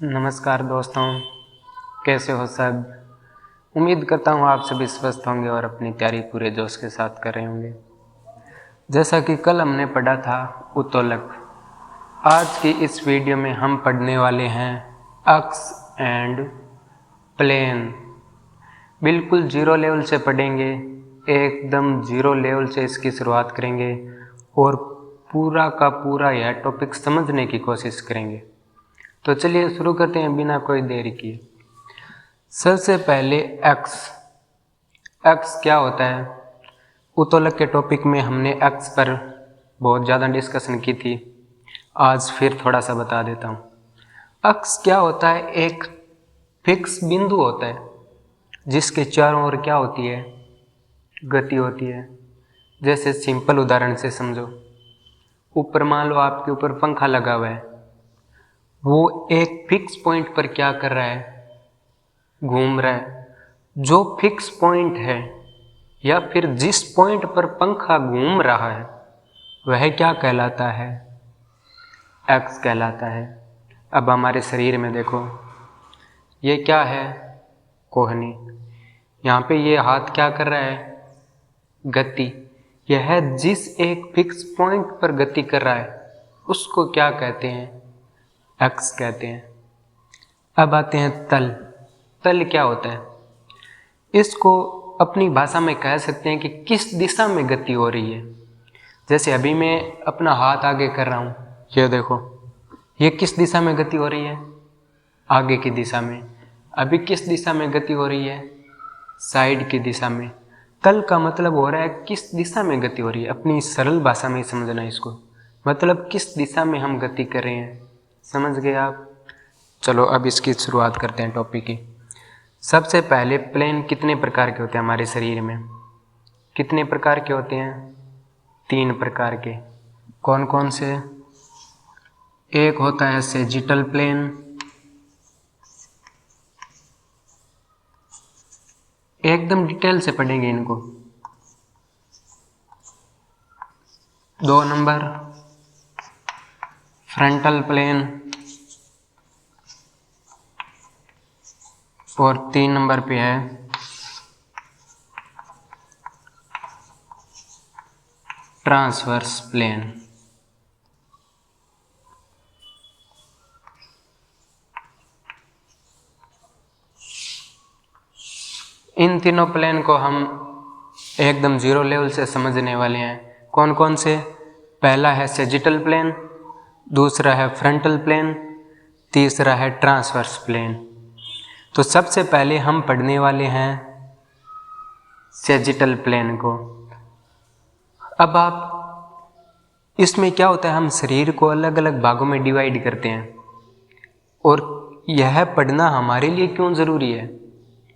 नमस्कार दोस्तों, कैसे हो सब। उम्मीद करता हूँ आप सभी स्वस्थ होंगे और अपनी तैयारी पूरे जोश के साथ कर रहे होंगे। जैसा कि कल हमने पढ़ा था उत्तोलक, आज की इस वीडियो में हम पढ़ने वाले हैं अक्स एंड प्लेन। बिल्कुल जीरो लेवल से पढ़ेंगे, एकदम जीरो लेवल से इसकी शुरुआत करेंगे और पूरा का पूरा यह टॉपिक समझने की कोशिश करेंगे। तो चलिए शुरू करते हैं बिना कोई देरी किए। सबसे पहले एक्स क्या होता है। उत्तोलक के टॉपिक में हमने एक्स पर बहुत ज़्यादा डिस्कशन की थी, आज फिर थोड़ा सा बता देता हूँ। एक्स क्या होता है, एक फिक्स बिंदु होता है जिसके चारों ओर क्या होती है, गति होती है। जैसे सिंपल उदाहरण से समझो, ऊपर मान लो आपके ऊपर पंखा लगा हुआ है, वो एक फिक्स पॉइंट पर क्या कर रहा है, घूम रहा है। जो फिक्स पॉइंट है या फिर जिस पॉइंट पर पंखा घूम रहा है वह क्या कहलाता है, एक्स कहलाता है। अब हमारे शरीर में देखो, ये क्या है, कोहनी। यहाँ पे ये हाथ क्या कर रहा है, गति। यह जिस एक फिक्स पॉइंट पर गति कर रहा है उसको क्या कहते हैं, एक्स कहते हैं। अब आते हैं तल क्या होता है। इसको अपनी भाषा में कह सकते हैं कि किस दिशा में गति हो रही है। जैसे अभी मैं अपना हाथ आगे कर रहा हूँ, ये देखो, ये किस दिशा में गति हो रही है, आगे की दिशा में। अभी किस दिशा में गति हो रही है, साइड की दिशा में। तल का मतलब हो रहा है किस दिशा में गति हो रही है। अपनी सरल भाषा में समझना इसको, मतलब किस दिशा में हम गति कर रहे हैं। समझ गए आप। चलो अब इसकी शुरुआत करते हैं टॉपिक की। सबसे पहले प्लेन कितने प्रकार के होते हैं हमारे शरीर में, कितने प्रकार के होते हैं, 3 प्रकार के। कौन कौन से। एक होता है सेजिटल प्लेन, एकदम डिटेल से पढ़ेंगे इनको। 2 नंबर फ्रंटल प्लेन और 3 नंबर पे है ट्रांसवर्स प्लेन। इन तीनों प्लेन को हम एकदम जीरो लेवल से समझने वाले हैं। कौन कौन से। पहला है सेजिटल प्लेन, दूसरा है फ्रंटल प्लेन, तीसरा है ट्रांसवर्स प्लेन। तो सबसे पहले हम पढ़ने वाले हैं सेजिटल प्लेन को। अब आप इसमें क्या होता है, हम शरीर को अलग अलग भागों में डिवाइड करते हैं और यह पढ़ना हमारे लिए क्यों ज़रूरी है।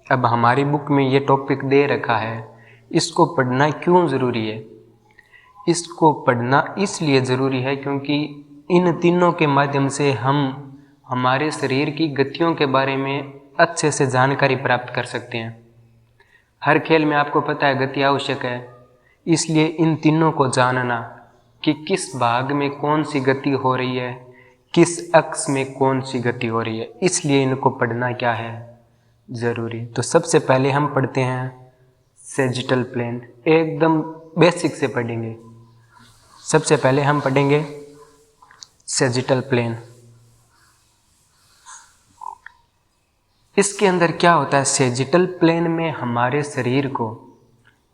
अब हमारी बुक में ये टॉपिक दे रखा है, इसको पढ़ना क्यों ज़रूरी है। इसको पढ़ना इसलिए ज़रूरी है क्योंकि इन तीनों के माध्यम से हम हमारे शरीर की गतियों के बारे में अच्छे से जानकारी प्राप्त कर सकते हैं। हर खेल में आपको पता है गति आवश्यक है, इसलिए इन तीनों को जानना कि किस भाग में कौन सी गति हो रही है, किस अक्ष में कौन सी गति हो रही है, इसलिए इनको पढ़ना क्या है, ज़रूरी। तो सबसे पहले हम पढ़ते हैं सेजिटल प्लेन, एकदम बेसिक से पढ़ेंगे। सबसे पहले हम पढ़ेंगे सेजिटल प्लेन। इसके अंदर क्या होता है, सेजिटल प्लेन में हमारे शरीर को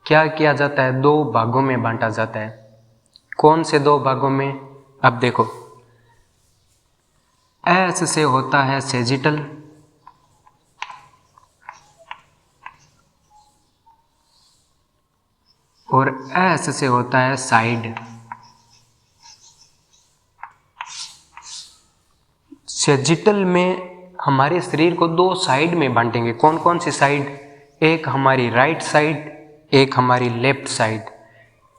क्या किया जाता है, 2 भागों में बांटा जाता है। कौन से 2 भागों में। अब देखो, एस से होता है सेजिटल और एस से होता है साइड। सेजिटल में हमारे शरीर को 2 साइड में बांटेंगे। कौन कौन सी साइड, एक हमारी राइट साइड, एक हमारी लेफ्ट साइड।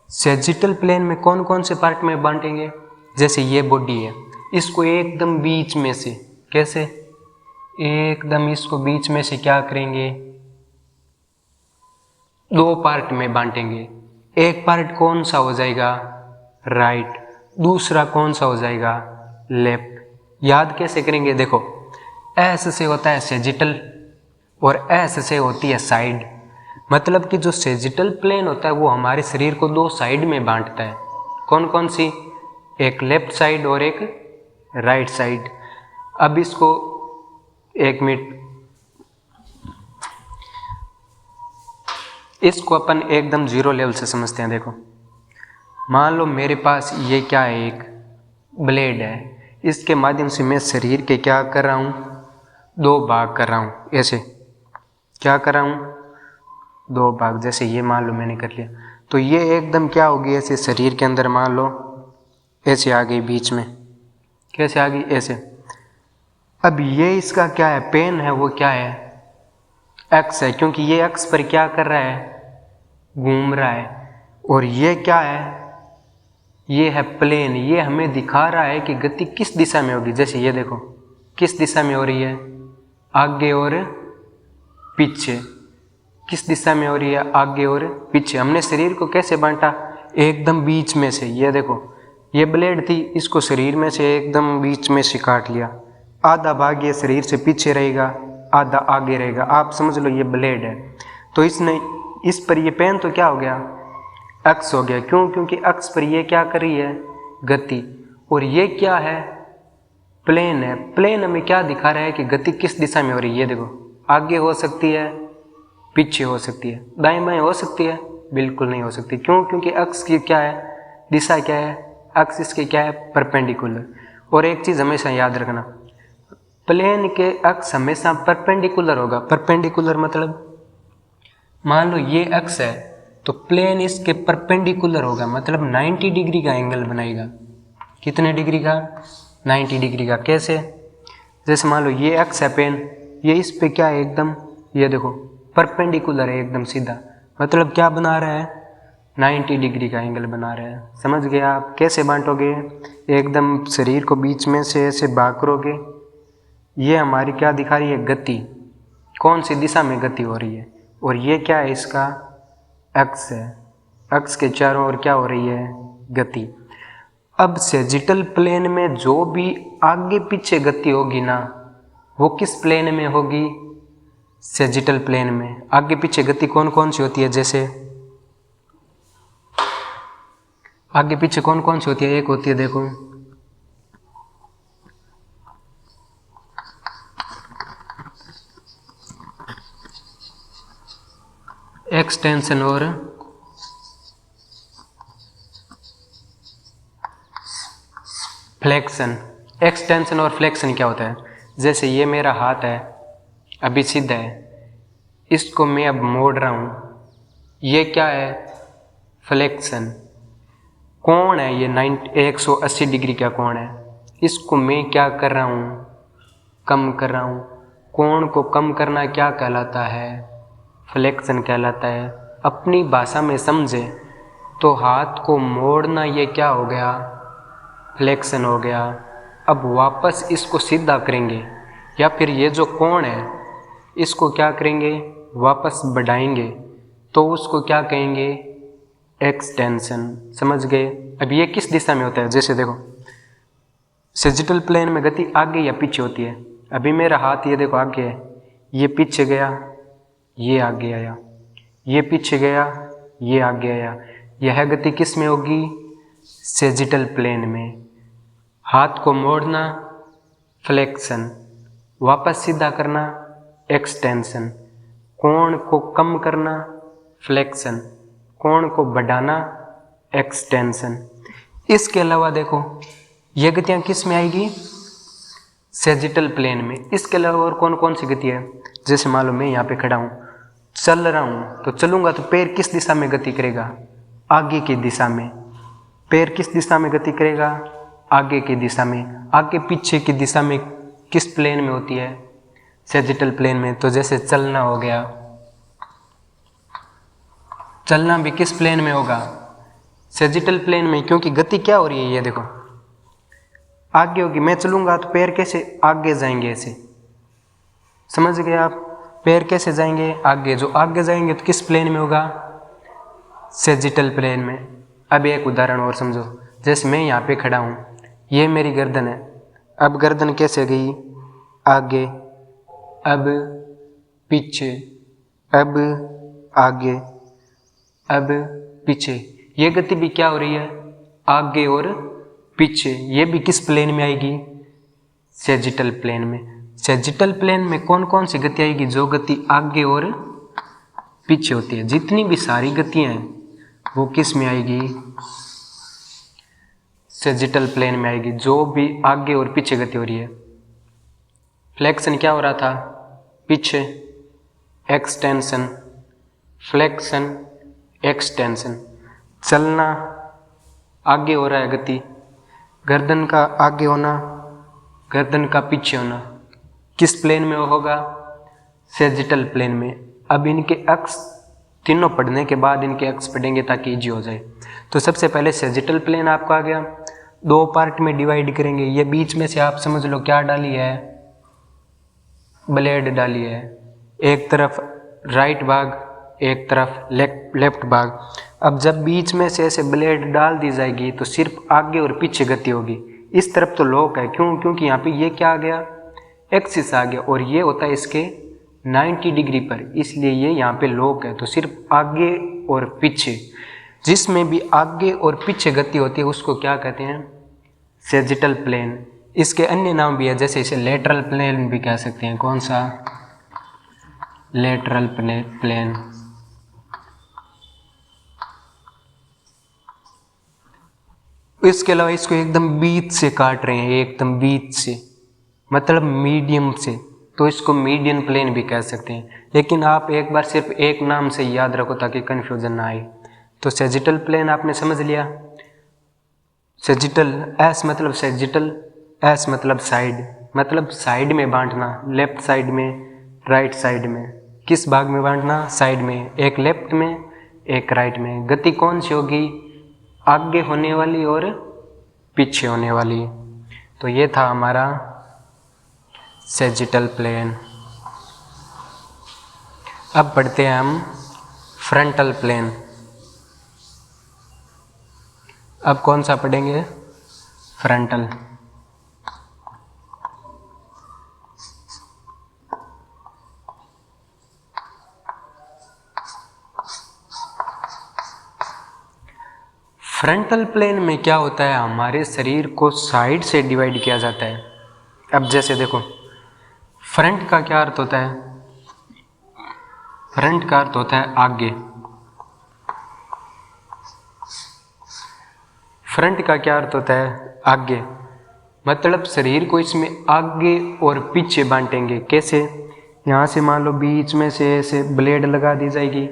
सेजिटल प्लेन में कौन कौन से पार्ट में बांटेंगे, जैसे ये बॉडी है, इसको एकदम बीच में से, कैसे, एकदम इसको बीच में से क्या करेंगे, 2 पार्ट में बांटेंगे। एक पार्ट कौन सा हो जाएगा, राइट, दूसरा कौन सा हो जाएगा, लेफ्ट। याद कैसे करेंगे, देखो एस से होता है सेजिटल और एस से होती है साइड। मतलब कि जो सेजिटल प्लेन होता है वो हमारे शरीर को दो साइड में बांटता है। कौन कौन सी? एक लेफ्ट साइड और एक राइट साइड। अब इसको एक मिनट, इसको अपन एकदम जीरो लेवल से समझते हैं। देखो, मान लो मेरे पास ये क्या है, एक ब्लेड है, इसके माध्यम से मैं शरीर के क्या कर रहा हूँ, दो भाग कर रहा हूँ। ऐसे क्या कर रहा हूँ, दो भाग। जैसे ये मान लो मैंने कर लिया, तो ये एकदम क्या होगी, ऐसे शरीर के अंदर मान लो ऐसे आ गई बीच में। कैसे आ गई? ऐसे। अब ये इसका क्या है, पेन है, वो क्या है, एक्स है, क्योंकि ये एक्स पर क्या कर रहा है, घूम रहा है। और ये क्या है, ये है प्लेन। ये हमें दिखा रहा है कि गति किस दिशा में होगी। जैसे ये देखो किस दिशा में हो रही है, आगे और पीछे। किस दिशा में हो रही है, आगे और पीछे। हमने शरीर को कैसे बांटा, एकदम बीच में से। ये देखो, ये ब्लेड थी, इसको शरीर में से एकदम बीच में से काट लिया। आधा भाग ये शरीर से पीछे रहेगा, आधा आगे रहेगा। आप समझ लो ये ब्लेड है। तो इसने इस पर ये पेन तो क्या हो गया, एक्स हो गया। क्यों? क्योंकि एक्स पर ये क्या कर रही है, गति। और ये क्या है, प्लेन है। प्लेन हमें क्या दिखा रहा है कि गति किस दिशा में हो रही है। ये देखो, आगे हो सकती है, पीछे हो सकती है, दाएं बाएं हो सकती है, बिल्कुल नहीं हो सकती। क्यों? क्योंकि एक्स की क्या है, दिशा क्या है, एक्सिस की क्या है, परपेंडिकुलर। और एक चीज़ हमेशा याद रखना, प्लेन के एक्स हमेशा परपेंडिकुलर होगा। परपेंडिकुलर मतलब मान लो ये एक्स है तो प्लेन इसके परपेंडिकुलर होगा, मतलब 90 डिग्री का एंगल बनाएगा। कितने डिग्री का, 90 डिग्री का। कैसे? जैसे मान लो ये एक्स है पेन, ये इस पे क्या है, एकदम ये देखो परपेंडिकुलर है, एकदम सीधा। मतलब क्या बना रहा है, 90 डिग्री का एंगल बना रहा है। समझ गए आप? कैसे बांटोगे, एकदम शरीर को बीच में से ऐसे भाग करोगे। ये हमारी क्या दिखा रही है, गति, कौन सी दिशा में गति हो रही है। और ये क्या है, इसका एक्स है, एक्स के चारों ओर क्या हो रही है, गति। अब सेजिटल प्लेन में जो भी आगे पीछे गति होगी ना, वो किस प्लेन में होगी, सेजिटल प्लेन में। आगे पीछे गति कौन कौन सी होती है, जैसे आगे पीछे कौन कौन सी होती है, एक होती है देखो एक्सटेंशन और फ्लेक्शन। एक्सटेंशन और फ्लेक्शन क्या होता है, जैसे ये मेरा हाथ है, अभी सीधा है, इसको मैं अब मोड़ रहा हूँ, ये क्या है, फ्लेक्शन। कोण है ये 180 डिग्री का कोण है, इसको मैं क्या कर रहा हूँ, कम कर रहा हूँ। कोण को कम करना क्या कहलाता है, फ्लेक्शन कहलाता है। अपनी भाषा में समझे तो हाथ को मोड़ना ये क्या हो गया, फ्लेक्शन हो गया। अब वापस इसको सीधा करेंगे, या फिर ये जो कोण है इसको क्या करेंगे, वापस बढ़ाएंगे, तो उसको क्या कहेंगे, एक्सटेंशन। समझ गए? अब ये किस दिशा में होता है, जैसे देखो सेजिटल प्लेन में गति आगे या पीछे होती है। अभी मेरा हाथ ये देखो आगे है, ये पीछे गया, ये आगे आया, ये पीछे गया, ये आगे आया। यह गति किस में होगी, सेजिटल प्लेन में। हाथ को मोड़ना फ्लेक्शन, वापस सीधा करना एक्सटेंशन, कोण को कम करना फ्लेक्शन, कोण को बढ़ाना एक्सटेंशन। इसके अलावा देखो ये गतियाँ किस में आएगी, सेजिटल प्लेन में। इसके अलावा और कौन कौन सी गति है, जैसे मान लो मैं यहाँ पे खड़ा हूँ, चल रहा हूँ, तो चलूँगा तो पैर किस दिशा में गति करेगा, आगे की दिशा में। पैर किस दिशा में गति करेगा, आगे की दिशा में। आगे पीछे की दिशा में किस प्लेन में होती है, सेजिटल प्लेन में। तो जैसे चलना हो गया, चलना भी किस प्लेन में होगा, सेजिटल प्लेन में। क्योंकि गति क्या हो रही है, ये देखो आगे होगी। मैं चलूँगा तो पैर कैसे आगे जाएंगे, ऐसे। समझ गए आप? पैर कैसे जाएंगे, आगे। जो आगे जाएंगे तो किस प्लेन में होगा, सेजिटल प्लेन में। अब एक उदाहरण और समझो, जैसे मैं यहाँ पे खड़ा हूँ, ये मेरी गर्दन है। अब गर्दन कैसे गई, आगे, अब पीछे, अब आगे, अब पीछे। ये गति भी क्या हो रही है, आगे और पीछे। ये भी किस प्लेन में आएगी, सैजिटल प्लेन में। सैजिटल प्लेन में कौन कौन सी गति आएगी, जो गति आगे और पीछे होती है। जितनी भी सारी गतियां हैं वो किस में आएगी, सैजिटल प्लेन में आएगी, जो भी आगे और पीछे गति हो रही है। फ्लेक्शन क्या हो रहा था, पीछे, एक्सटेंशन, फ्लेक्शन, एक्सटेंशन। चलना, आगे हो रहा है गति, गर्दन का आगे होना, गर्दन का पीछे होना, किस प्लेन में होगा, सैजिटल प्लेन में। अब इनके अक्ष तीनों पढ़ने के बाद इनके अक्ष पढ़ेंगे ताकि इजी हो जाए। तो सबसे पहले सैजिटल प्लेन आपको आ गया, दो पार्ट में डिवाइड करेंगे। ये बीच में से आप समझ लो क्या डाली है, ब्लेड डाली है, एक तरफ राइट भाग, एक तरफ लेफ्ट भाग। अब जब बीच में से ऐसे ब्लेड डाल दी जाएगी तो सिर्फ आगे और पीछे गति होगी। इस तरफ तो लॉक है, क्यों, क्योंकि यहाँ पे ये क्या आ गया, एक्सिस आ गया, और ये होता है इसके 90 डिग्री पर, इसलिए ये यहाँ पे लॉक है। तो सिर्फ आगे और पीछे, जिसमें भी आगे और पीछे गति होती है उसको क्या कहते हैं, सैजिटल प्लेन। इसके अन्य नाम भी है, जैसे इसे लेटरल प्लेन भी कह सकते हैं। कौन सा, लेटरल प्लेन। इसके अलावा इसको एकदम बीच से काट रहे हैं, एकदम बीच से, मतलब मीडियम से, तो इसको मीडियन प्लेन भी कह सकते हैं। लेकिन आप एक बार सिर्फ एक नाम से याद रखो ताकि कन्फ्यूजन ना आए। तो सैजिटल प्लेन आपने समझ लिया। सैजिटल, एस मतलब सैजिटल, एस मतलब साइड में बांटना, लेफ्ट साइड में, राइट साइड में। किस भाग में बांटना, साइड में, एक लेफ्ट में, एक राइट में। गति कौन सी होगी, आगे होने वाली और पीछे होने वाली। तो ये था हमारा सैजिटल प्लेन। अब पढ़ते हैं हम फ्रंटल प्लेन। अब कौन सा पढ़ेंगे, फ्रंटल। फ्रंटल प्लेन में क्या होता है, हमारे शरीर को साइड से डिवाइड किया जाता है। अब जैसे देखो, फ्रंट का क्या अर्थ होता है, फ्रंट का अर्थ होता है आगे। फ्रंट का क्या अर्थ होता है, आगे। मतलब शरीर को इसमें आगे और पीछे बांटेंगे। कैसे, यहाँ से मान लो बीच में से ऐसे ब्लेड लगा दी जाएगी,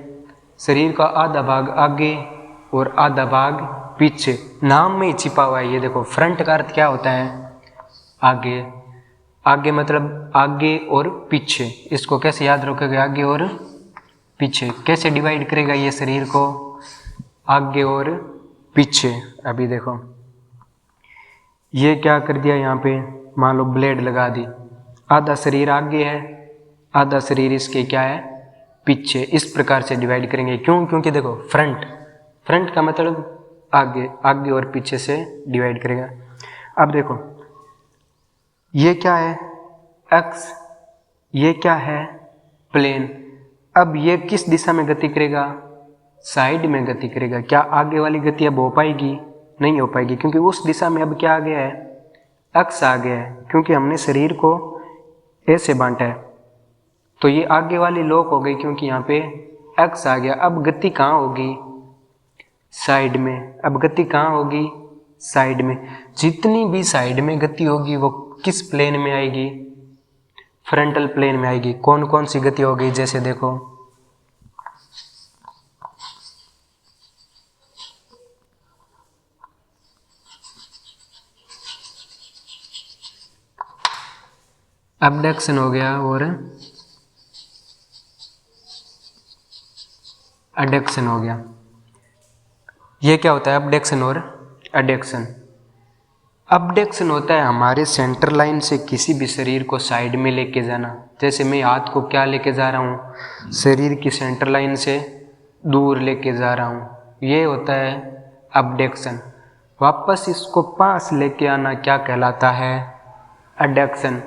शरीर का आधा भाग आगे और आधा भाग पीछे। नाम में ही छिपा हुआ है। ये देखो, फ्रंट का अर्थ क्या होता है, आगे। आगे मतलब आगे और पीछे। इसको कैसे याद रखोगे, आगे और पीछे। कैसे डिवाइड करेगा ये शरीर को, आगे और पीछे। अभी देखो, ये क्या कर दिया, यहाँ पे मान लो ब्लेड लगा दी, आधा शरीर आगे है, आधा शरीर इसके क्या है, पीछे। इस प्रकार से डिवाइड करेंगे। क्यों, क्योंकि देखो फ्रंट का मतलब आगे और पीछे से डिवाइड करेगा। अब देखो, ये क्या है, एक्स, ये क्या है, प्लेन। अब ये किस दिशा में गति करेगा, साइड में गति करेगा। क्या आगे वाली गति अब हो पाएगी, नहीं हो पाएगी, क्योंकि उस दिशा में अब क्या आ गया है, एक्स आ गया है, क्योंकि हमने शरीर को ऐसे बांटा है। तो ये आगे वाली लॉक हो गई क्योंकि यहाँ पे एक्स आ गया। अब गति कहाँ होगी, साइड में। अब गति कहाँ होगी, साइड में। जितनी भी साइड में गति होगी वो किस प्लेन में आएगी, फ्रंटल प्लेन में आएगी। कौन कौन सी गति होगी, जैसे देखो, अबडक्शन हो गया और एडक्शन हो गया। ये क्या होता है, अबडक्शन और एडक्शन। अबडक्शन होता है हमारे सेंटर लाइन से किसी भी शरीर को साइड में लेके जाना। जैसे मैं हाथ को क्या लेके जा रहा हूँ, शरीर की सेंटर लाइन से दूर लेके जा रहा हूँ, ये होता है अबडक्शन। वापस इसको पास लेके आना क्या कहलाता है, एडक्शन।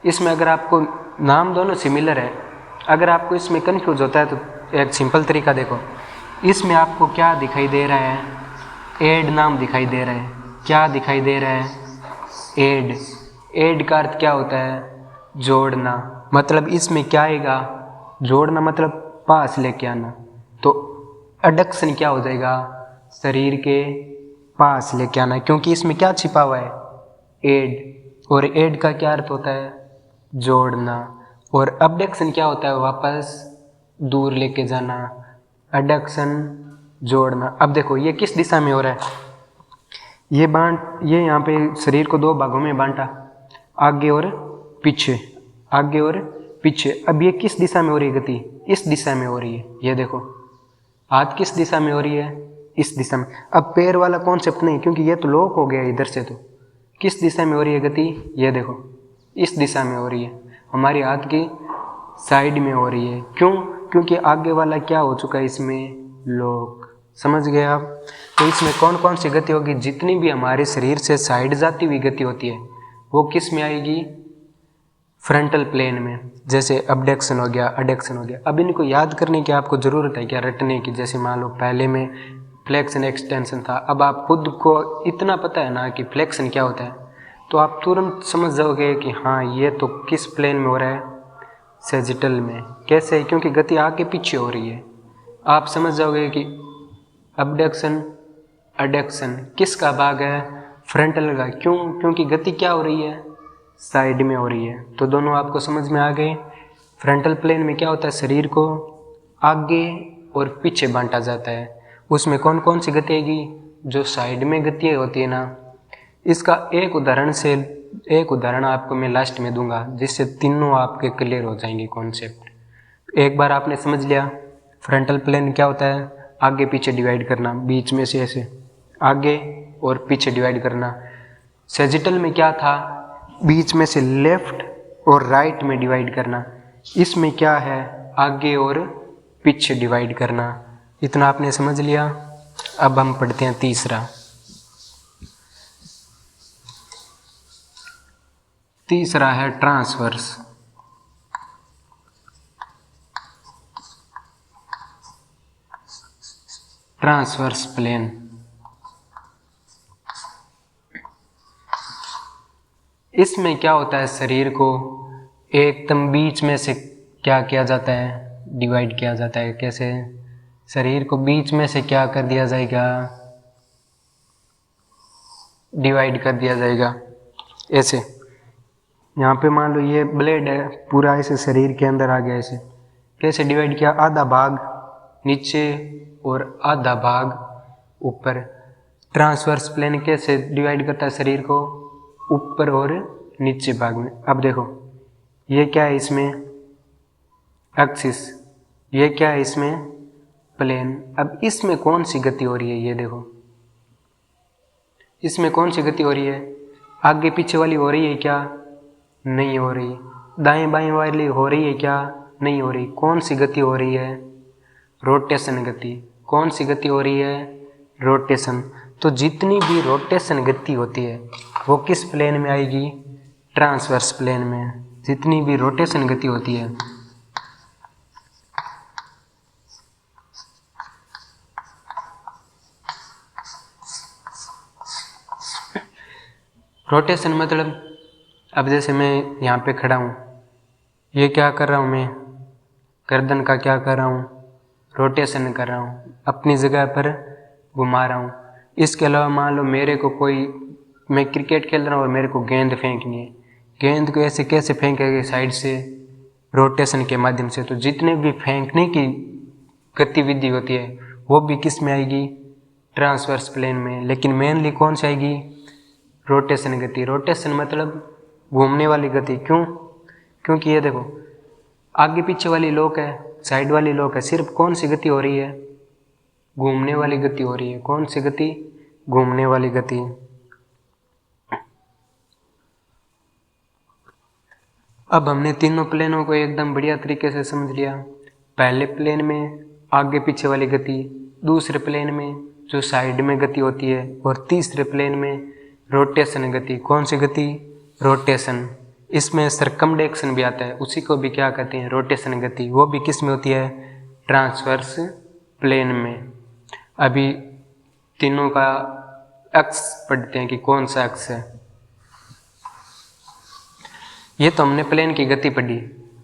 इसमें अगर आपको नाम दोनों सिमिलर है। अगर आपको इसमें कंफ्यूज होता है तो एक सिंपल तरीका देखो, इसमें आपको क्या दिखाई दे रहा है, एड नाम दिखाई दे रहा है, क्या दिखाई दे रहा है, एड। एड का अर्थ क्या होता है, जोड़ना। मतलब इसमें क्या आएगा, जोड़ना मतलब पास लेके आना। तो एडक्शन क्या हो जाएगा, शरीर के पास लेके आना, क्योंकि इसमें क्या छिपा हुआ है, एड। और एड का क्या अर्थ होता है, जोड़ना। और अबडक्शन क्या होता है, वापस दूर लेके जाना। एडक्शन जोड़ना। अब देखो ये किस दिशा में हो रहा है, ये यहाँ पे शरीर को दो भागों में बांटा, आगे और पीछे, आगे और पीछे। अब ये किस दिशा में हो रही है गति, इस दिशा में हो रही है। ये देखो हाथ किस दिशा में हो रही है, इस दिशा में। अब पैर वाला कॉन्सेप्ट नहीं, क्योंकि ये तो लॉक हो गया इधर से। तो किस दिशा में हो रही है गति, ये देखो इस दिशा में हो रही है, हमारी हाथ की साइड में हो रही है। क्यों, क्योंकि आगे वाला क्या हो चुका है, इसमें लॉक। समझ गए आप। तो इसमें कौन कौन सी गति होगी, जितनी भी हमारे शरीर से साइड जाती हुई गति होती है वो किस में आएगी, फ्रंटल प्लेन में। जैसे अबडक्शन हो गया, एडक्शन हो गया। अब इनको याद करने की आपको ज़रूरत है क्या, रटने की। जैसे मान लो पहले में फ्लेक्शन एक्सटेंशन था, अब आप खुद को इतना पता है ना कि फ्लेक्शन क्या होता है, तो आप तुरंत समझ जाओगे कि हाँ ये तो किस प्लेन में हो रहा है, सेजिटल में। कैसे, क्योंकि गति आगे पीछे हो रही है। आप समझ जाओगे कि अबडक्शन एडक्शन किसका भाग है, फ्रंटल का। क्यों, क्योंकि गति क्या हो रही है, साइड में हो रही है। तो दोनों आपको समझ में आ गए। फ्रंटल प्लेन में क्या होता है, शरीर को आगे और पीछे बांटा जाता है। उसमें कौन कौन सी गति आएगी, जो साइड में गति होती है ना। इसका एक उदाहरण आपको मैं लास्ट में दूंगा, जिससे तीनों आपके क्लियर हो जाएंगे कॉन्सेप्ट। एक बार आपने समझ लिया फ्रंटल प्लेन क्या होता है, आगे पीछे डिवाइड करना, बीच में से ऐसे आगे और पीछे डिवाइड करना। सेजिटल में क्या था, बीच में से लेफ्ट और राइट में डिवाइड करना। इसमें क्या है, आगे और पीछे डिवाइड करना। इतना आपने समझ लिया। अब हम पढ़ते हैं तीसरा है ट्रांसवर्स। Transverse plane. इसमें क्या होता है, शरीर को एकदम बीच में से क्या किया जाता है, डिवाइड किया जाता है। कैसे, शरीर को बीच में से क्या कर दिया जाएगा, डिवाइड कर दिया जाएगा। ऐसे यहाँ पे मान लो ये ब्लेड है, पूरा ऐसे शरीर के अंदर आ गया। ऐसे कैसे डिवाइड किया, आधा भाग नीचे और आधा भाग ऊपर। ट्रांसवर्स प्लेन कैसे डिवाइड करता है शरीर को, ऊपर और नीचे भाग में। अब देखो ये क्या है, इसमें एक्सिस, ये क्या है, इसमें प्लेन। अब इसमें कौन सी गति हो रही है, ये देखो इसमें कौन सी गति हो रही है, आगे पीछे वाली हो रही है क्या, नहीं हो रही। दाएं बाएं वाली हो रही है क्या, नहीं हो रही। कौन सी गति हो रही है, रोटेशन गति। कौन सी गति हो रही है, रोटेशन। तो जितनी भी रोटेशन गति होती है वो किस प्लेन में आएगी, ट्रांसवर्स प्लेन में। जितनी भी रोटेशन गति होती है, रोटेशन मतलब, अब जैसे मैं यहाँ पे खड़ा हूँ, ये क्या कर रहा हूँ मैं, गर्दन का क्या कर रहा हूँ, रोटेशन कर रहा हूँ, अपनी जगह पर घुमा रहा हूँ। इसके अलावा मान लो मेरे को कोई, मैं क्रिकेट खेल रहा हूँ और मेरे को गेंद फेंकनी है, गेंद को ऐसे कैसे फेंकेंगे, साइड से, रोटेशन के माध्यम से। तो जितने भी फेंकने की गतिविधि होती है वो भी किस में आएगी, ट्रांसवर्स प्लेन में। लेकिन मेनली कौन सी आएगी, रोटेशन गति। रोटेशन मतलब घूमने वाली गति। क्यों, क्योंकि ये देखो आगे पीछे वाली लॉक है, साइड वाली लॉक है, सिर्फ कौन सी गति हो रही है, घूमने वाली गति हो रही है। कौन सी गति, घूमने वाली गति। अब हमने तीनों प्लेनों को एकदम बढ़िया तरीके से समझ लिया। पहले प्लेन में आगे पीछे वाली गति, दूसरे प्लेन में जो साइड में गति होती है, और तीसरे प्लेन में रोटेशन गति। कौन सी गति, रोटेशन। इसमें सरकमडेक्शन भी आता है, उसी को भी क्या कहते हैं, रोटेशन गति। वो भी किस में होती है, ट्रांसवर्स प्लेन में। अभी तीनों का अक्स पढ़ते हैं कि कौन सा अक्स है। ये तो हमने प्लेन की गति पढ़ी,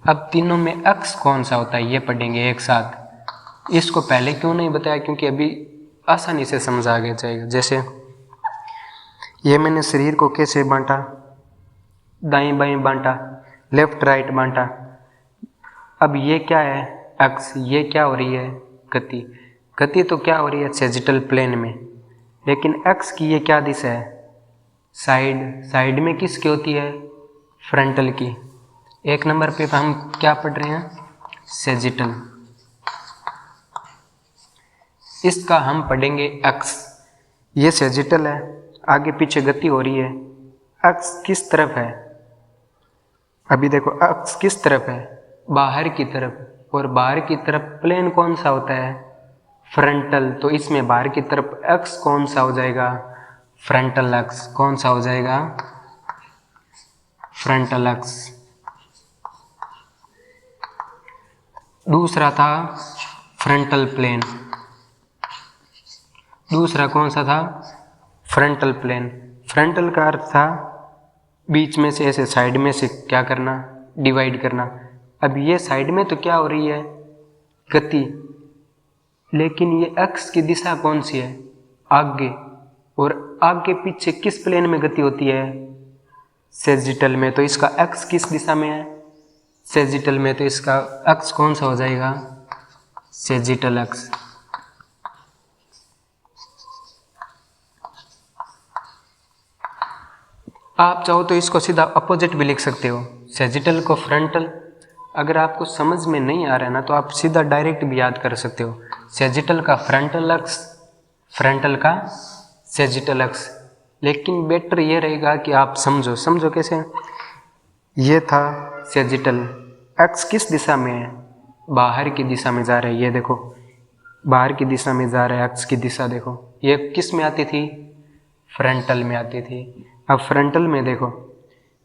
अब तीनों में अक्स कौन सा होता है ये पढ़ेंगे एक साथ। इसको पहले क्यों नहीं बताया, क्योंकि अभी आसानी से समझ आ गया जाएगा। जैसे ये मैंने शरीर को कैसे बांटा, दाएं बाएं बांटा, लेफ्ट राइट बांटा। अब ये क्या है, अक्स, ये क्या हो रही है, गति। गति तो क्या हो रही है, सैजिटल प्लेन में, लेकिन अक्स की ये क्या दिशा है, साइड। साइड में किसकी होती है, फ्रंटल की। एक नंबर पे हम क्या पढ़ रहे हैं, सैजिटल। इसका हम पढ़ेंगे अक्स। ये सैजिटल है, आगे पीछे गति हो रही है। अक्स किस तरफ है, अभी देखो अक्स किस तरफ है, बाहर की तरफ। और बाहर की तरफ प्लेन कौन सा होता है, फ्रंटल। तो इसमें बाहर की तरफ अक्स कौन सा हो जाएगा, फ्रंटल अक्स। कौन सा हो जाएगा, फ्रंटल अक्स। दूसरा था फ्रंटल प्लेन, दूसरा कौन सा था, फ्रंटल प्लेन। फ्रंटल का अर्थ था बीच में से ऐसे साइड में से क्या करना, डिवाइड करना। अब ये साइड में तो क्या हो रही है, गति, लेकिन ये अक्स की दिशा कौन सी है, आगे। और आगे पीछे किस प्लेन में गति होती है, सैजिटल में। तो इसका अक्स किस दिशा में है, सैजिटल में। तो इसका अक्स कौन सा हो जाएगा, सैजिटल अक्स। आप चाहो तो इसको सीधा अपोजिट भी लिख सकते हो, सैजिटल को फ्रंटल। अगर आपको समझ में नहीं आ रहा है ना, तो आप सीधा डायरेक्ट भी याद कर सकते हो, सैजिटल का फ्रंटल अक्स, फ्रंटल का सैजिटल अक्स। लेकिन बेटर ये रहेगा कि आप समझो कैसे। ये था सैजिटल, अक्स किस दिशा में है, बाहर की दिशा में जा रहा है। ये देखो बाहर की दिशा में जा रहा है अक्स की दिशा, देखो ये किस में आती थी, फ्रंटल में आती थी। अब फ्रंटल में देखो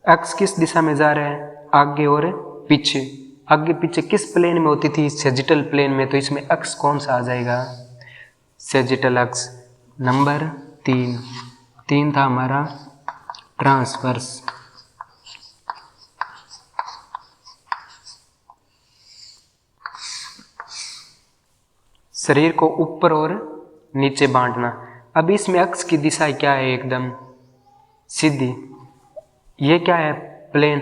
अक्स किस दिशा में जा रहा है, आगे और पीछे। आगे पीछे किस प्लेन में होती थी, सैजिटल प्लेन में। तो इसमें अक्स कौन सा आ जाएगा, सैजिटल अक्स। नंबर 3 था हमारा ट्रांसवर्स। शरीर को ऊपर और नीचे बांटना। अब इसमें अक्स की दिशा क्या है, एकदम सीधी। ये क्या है, प्लेन।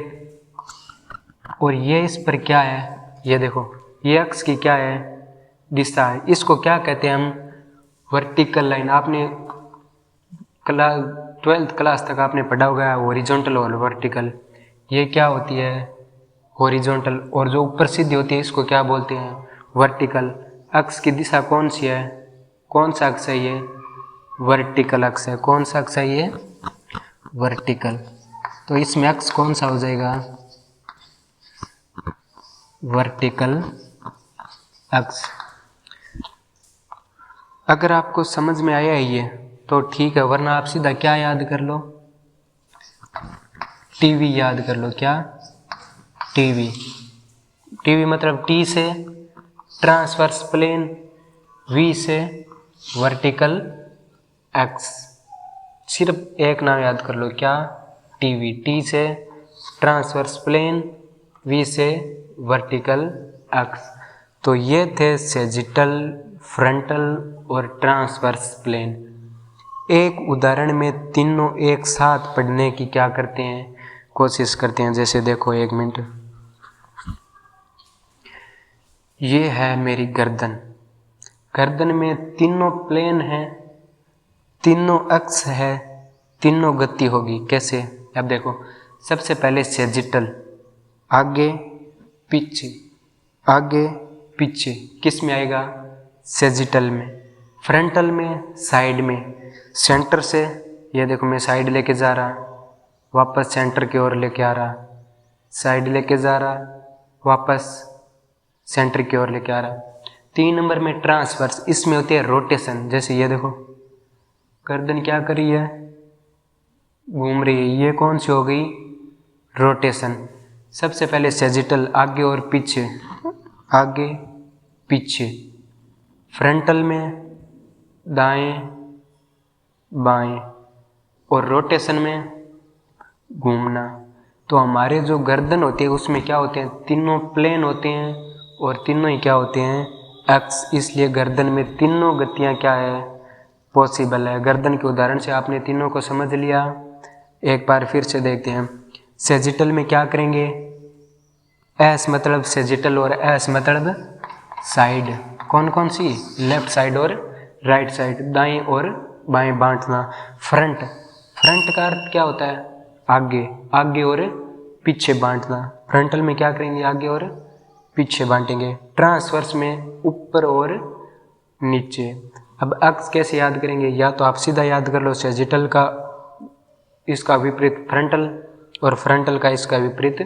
और ये इस पर क्या है, ये देखो ये अक्स की क्या है, दिशा है। इसको क्या कहते हैं हम, वर्टिकल लाइन। आपने 12th क्लास तक आपने पढ़ा होगा हॉरिजॉन्टल और वर्टिकल। ये क्या होती है, हॉरिजॉन्टल। और जो ऊपर सीधी होती है इसको क्या बोलते हैं, वर्टिकल। अक्स की दिशा कौन सी है, कौन सा अक्स है ये, वर्टिकल अक्स है। कौन सा अक्स है ये, वर्टिकल। तो इसमें अक्स कौन सा हो जाएगा, वर्टिकल अक्स। अगर आपको समझ में आया है ये तो ठीक है, वरना आप सीधा क्या याद कर लो, टीवी याद कर लो। क्या, टीवी। टीवी मतलब टी से ट्रांसवर्स प्लेन, वी से वर्टिकल एक्स। सिर्फ एक नाम याद कर लो, क्या, टीवी। टी से ट्रांसवर्स प्लेन, वी से वर्टिकल एक्स। तो ये थे सैजिटल, फ्रंटल और ट्रांसवर्स प्लेन। एक उदाहरण में तीनों एक साथ पढ़ने की क्या करते हैं, कोशिश करते हैं। जैसे देखो, एक मिनट, ये है मेरी गर्दन। गर्दन में तीनों प्लेन हैं, तीनों अक्स है, तीनों गति होगी। कैसे, अब देखो सबसे पहले सैजिटल, आगे पीछे, आगे पीछे, किस में आएगा, सैजिटल में। फ्रंटल में साइड में, सेंटर से, ये देखो मैं साइड लेके जा रहा, वापस सेंटर की ओर लेके आ रहा, साइड लेके जा रहा, वापस सेंटर की ओर लेके आ रहा। 3 नंबर में ट्रांसवर्स, इसमें होती है रोटेशन। जैसे ये देखो गर्दन क्या कर रही है, घूम रही है। ये कौन सी हो गई, रोटेशन। सबसे पहले सैजिटल आगे और पीछे, आगे पीछे। फ्रंटल में दाएं बाएं, और रोटेशन में घूमना। तो हमारे जो गर्दन होती है उसमें क्या होते हैं, तीनों प्लेन होते हैं और तीनों ही क्या होते हैं, एक्स। इसलिए गर्दन में तीनों गतियां क्या है, पॉसिबल है। गर्दन के उदाहरण से आपने तीनों को समझ लिया। एक बार फिर से देखते हैं। सैजिटल में क्या करेंगे, एस मतलब सैजिटल और एस मतलब साइड। कौन कौन सी, लेफ्ट साइड और राइट साइड, दाएं और बाएं बांटना। फ्रंट, फ्रंट का अर्थ क्या होता है, आगे, आगे और पीछे बांटना। फ्रंटल में क्या करेंगे, आगे और पीछे बांटेंगे। ट्रांसवर्स में ऊपर और नीचे। अब अक्स कैसे याद करेंगे, या तो आप सीधा याद कर लो सैजिटल का इसका विपरीत फ्रंटल और फ्रंटल का इसका विपरीत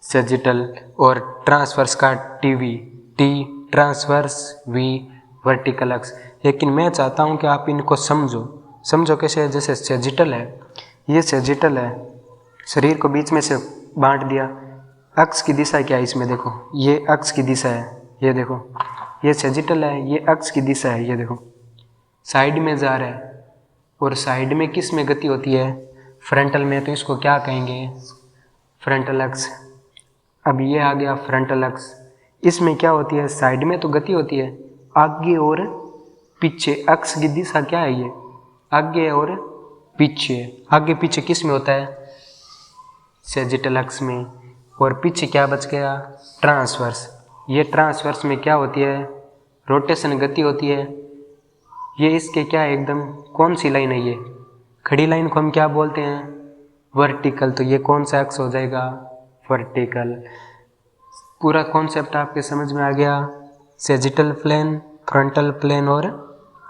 सैजिटल, और ट्रांसवर्स का TV, T transverse, V vertical axis. लेकिन मैं चाहता हूं कि आप इनको समझो कैसे। जैसे सैजिटल है, ये सैजिटल है, शरीर को बीच में से बांट दिया। अक्स की दिशा क्या है इसमें देखो, ये अक्स की दिशा है, ये देखो ये सैजिटल है, ये अक्स की दिशा है, ये देखो साइड में जा रहा है। और साइड में किस में गति होती है, फ्रंटल में, तो इसको क्या कहेंगे, फ्रंटल अक्स। अब ये आ गया फ्रंटल अक्स। इसमें क्या होती है, साइड में तो गति होती है, आगे और पीछे। अक्स की दिशा क्या है, ये आगे और पीछे। आगे पीछे किस में होता है, सैजिटल अक्स में। और पीछे क्या बच गया, ट्रांसवर्स। ये ट्रांसवर्स में क्या होती है, रोटेशन गति होती है। ये इसके क्या है, एकदम कौन सी लाइन है, ये खड़ी लाइन को हम क्या बोलते हैं, वर्टिकल। तो ये कौन सा अक्स हो जाएगा, वर्टिकल। पूरा कॉन्सेप्ट आपके समझ में आ गया। सैजिटल प्लेन, फ्रंटल प्लेन और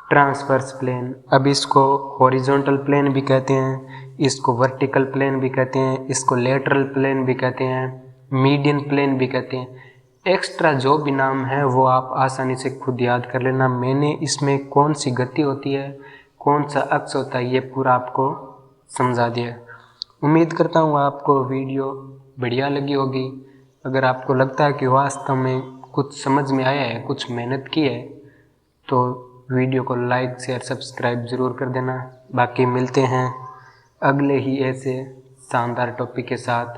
ट्रांसवर्स प्लेन। अब इसको हॉरिजॉन्टल प्लेन भी कहते हैं, इसको वर्टिकल प्लेन भी कहते हैं, इसको लेटरल प्लेन भी कहते हैं, मीडियन प्लेन भी कहते हैं। एक्स्ट्रा जो भी नाम है वो आप आसानी से खुद याद कर लेना। मैंने इसमें कौन सी गति होती है, कौन सा अक्स होता है, ये पूरा आपको समझा दिया। उम्मीद करता हूँ आपको वीडियो बढ़िया लगी होगी। अगर आपको लगता है कि वास्तव में कुछ समझ में आया है, कुछ मेहनत की है, तो वीडियो को लाइक शेयर सब्सक्राइब ज़रूर कर देना। बाकी मिलते हैं अगले ही ऐसे शानदार टॉपिक के साथ।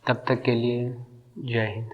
तब तक के लिए जय हिंद।